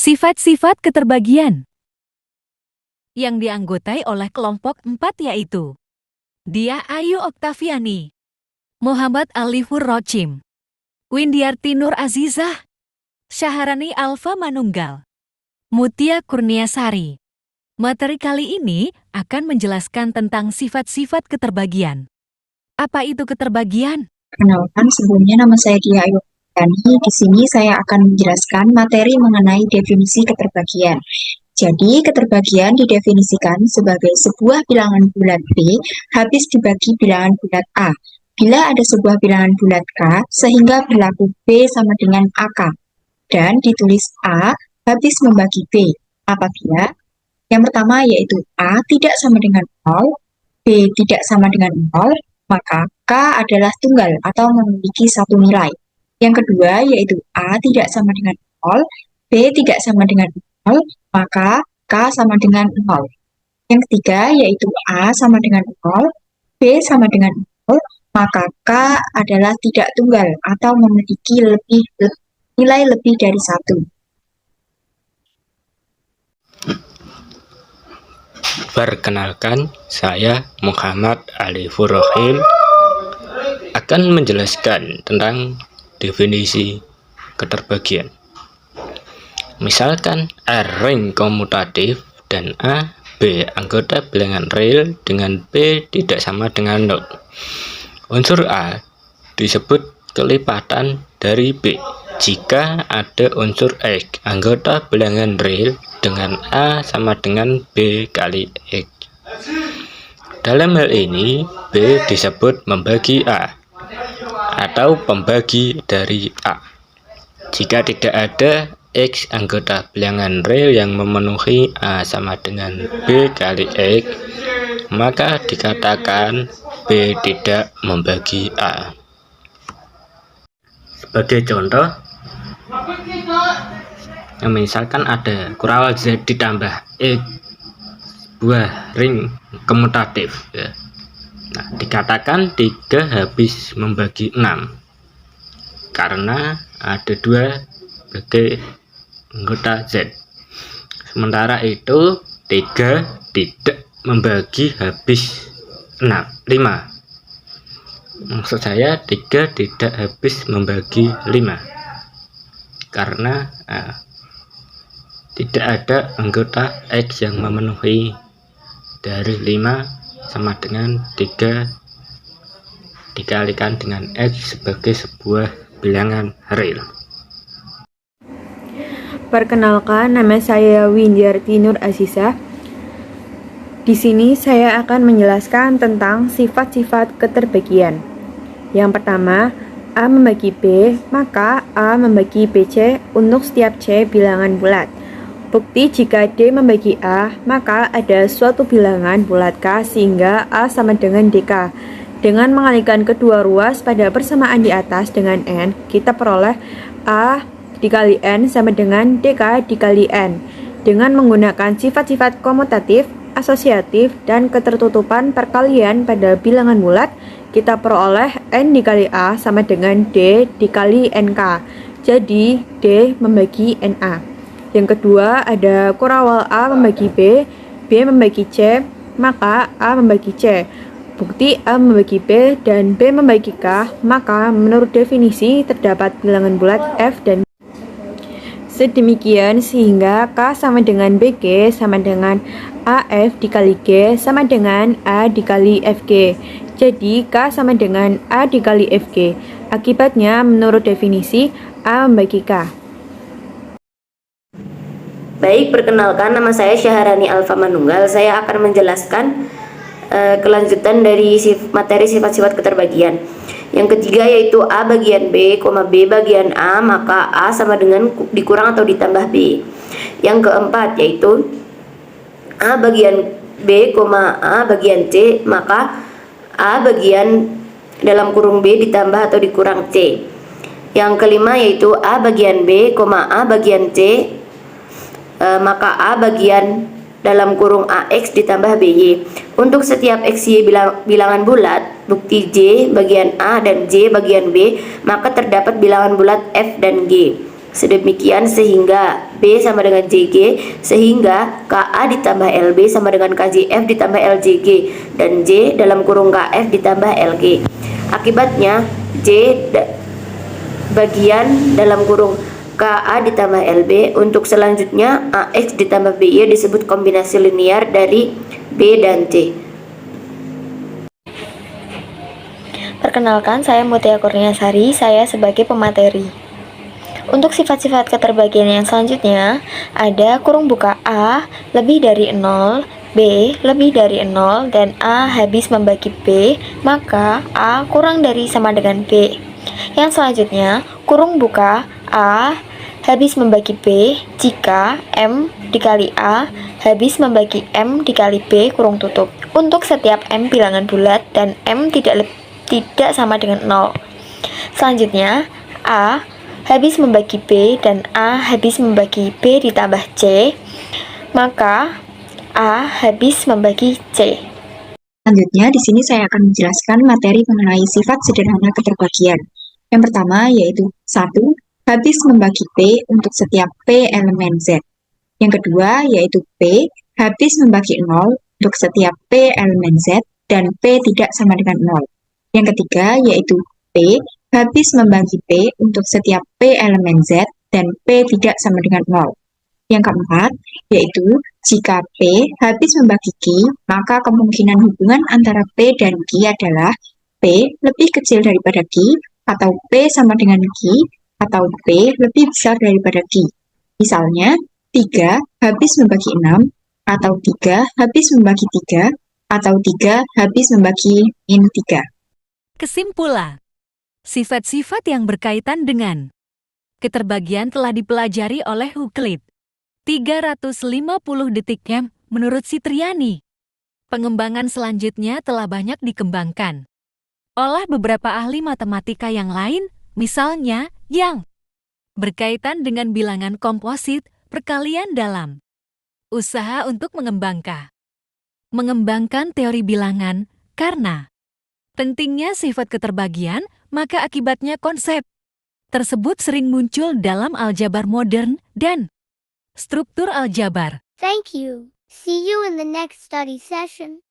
Sifat-sifat keterbagian yang dianggotai oleh kelompok 4 yaitu Dia Ayu Oktaviani, Muhammad Alifur Rochim, Windiarti Nur Azizah, Syaharani Alfa Manunggal, Mutia Kurniasari. Materi kali ini akan menjelaskan tentang sifat-sifat keterbagian. Apa itu keterbagian? Perkenalkan, sebelumnya nama saya Dia Ayu Oktaviani. Di sini saya akan menjelaskan materi mengenai definisi keterbagian. Jadi, keterbagian didefinisikan sebagai sebuah bilangan bulat B habis dibagi bilangan bulat A. Bila ada sebuah bilangan bulat K, sehingga berlaku B sama dengan AK. Dan ditulis A habis membagi B. Apabila yang pertama yaitu A tidak sama dengan 0, B tidak sama dengan 0, maka K adalah tunggal atau memiliki satu nilai. Yang kedua yaitu A tidak sama dengan 0, B tidak sama dengan 0, maka K sama dengan 0. Yang ketiga yaitu A sama dengan 0, B sama dengan 0, maka K adalah tidak tunggal atau memiliki nilai lebih dari 1. Perkenalkan, saya Muhammad Alifur Rochim akan menjelaskan tentang definisi keterbagian. Misalkan R ring komutatif dan A, B anggota bilangan real dengan B tidak sama dengan 0. Unsur A disebut kelipatan dari B jika ada unsur X anggota bilangan real dengan A sama dengan B kali X. Dalam hal ini, B disebut membagi A atau pembagi dari A. Jika tidak ada X anggota bilangan real yang memenuhi A sama dengan B kali X, maka dikatakan B tidak membagi A. Sebagai contoh, misalkan ada kurawal Z ditambah X buah ring komutatif ya. Nah, dikatakan 3 habis membagi 6 karena ada 2 sebagai anggota Z. Sementara itu 3 tidak membagi habis 5. Maksud saya 3 tidak habis membagi 5 karena tidak ada anggota X yang memenuhi dari 5 sama dengan 3 dikalikan dengan X sebagai sebuah bilangan real. Perkenalkan, nama saya Windiarti Nur Azizah. Di sini saya akan menjelaskan tentang sifat-sifat keterbagian. Yang pertama, A membagi B, maka A membagi BC untuk setiap C bilangan bulat. Bukti jika D membagi A, maka ada suatu bilangan bulat K sehingga A sama dengan DK. Dengan mengalihkan kedua ruas pada persamaan di atas dengan N, kita peroleh A dikali N sama dengan DK dikali N. Dengan menggunakan sifat-sifat komutatif, asosiatif, dan ketertutupan perkalian pada bilangan bulat, kita peroleh N dikali A sama dengan D dikali NK. Jadi, D membagi NA. Yang kedua, ada kurawal A membagi B membagi C, maka A membagi C. Bukti A membagi B dan B membagi K, maka menurut definisi terdapat bilangan bulat F dan sedemikian sehingga K sama dengan BG sama dengan AF dikali G sama dengan A dikali FG. Jadi K sama dengan A dikali FG. Akibatnya menurut definisi A membagi K. Baik, perkenalkan, nama saya Syaharani Alfa Manunggal. Saya akan menjelaskan kelanjutan dari materi sifat-sifat keterbagian. Yang ketiga yaitu A bagian B, B bagian A, maka A sama dengan dikurang atau ditambah B. Yang keempat yaitu A bagian B, A bagian C, maka A bagian dalam kurung B ditambah atau dikurang C. Yang kelima yaitu A bagian B, A bagian C, maka A bagian dalam kurung AX ditambah BY. Untuk setiap XY bilangan bulat, bukti J bagian A dan J bagian B, maka terdapat bilangan bulat F dan G. Sedemikian sehingga B sama dengan JG, sehingga KA ditambah LB sama dengan KJF ditambah LJG, dan J dalam kurung KF ditambah LG. Akibatnya, bagian dalam kurung KA ditambah LB. Untuk selanjutnya, AX ditambah BY disebut kombinasi linear dari B dan C. Perkenalkan, saya Mutia Kurniasari, saya sebagai pemateri. Untuk sifat-sifat keterbagian yang selanjutnya, ada kurung buka A lebih dari 0, B lebih dari 0, dan A habis membagi B, maka A kurang dari sama dengan B. Yang selanjutnya, kurung buka A habis membagi B jika M dikali A habis membagi M dikali B kurung tutup. Untuk setiap M bilangan bulat dan M tidak sama dengan 0. Selanjutnya, A habis membagi B dan A habis membagi B ditambah C, maka A habis membagi C. Selanjutnya, di sini saya akan menjelaskan materi mengenai sifat sederhana keterbagian. Yang pertama yaitu 1. Habis membagi P untuk setiap P elemen Z. Yang kedua yaitu P habis membagi 0 untuk setiap P elemen Z dan P tidak sama dengan 0. Yang ketiga yaitu P habis membagi P untuk setiap P elemen Z dan P tidak sama dengan 0. Yang keempat, yaitu jika P habis membagi Q, maka kemungkinan hubungan antara P dan Q adalah P lebih kecil daripada Q, atau P sama dengan Q, atau P lebih besar daripada Q. Misalnya, 3 habis membagi 6, atau 3 habis membagi 3, atau 3 habis membagi min 3. Kesimpulan. Sifat-sifat yang berkaitan dengan keterbagian telah dipelajari oleh Euclid. 350 detik jam menurut Citriani. Pengembangan selanjutnya telah banyak dikembangkan oleh beberapa ahli matematika yang lain, misalnya yang berkaitan dengan bilangan komposit perkalian dalam usaha untuk mengembangkan teori bilangan. Karena pentingnya sifat keterbagian, maka akibatnya konsep tersebut sering muncul dalam aljabar modern dan struktur aljabar. Thank you. See you in the next study session.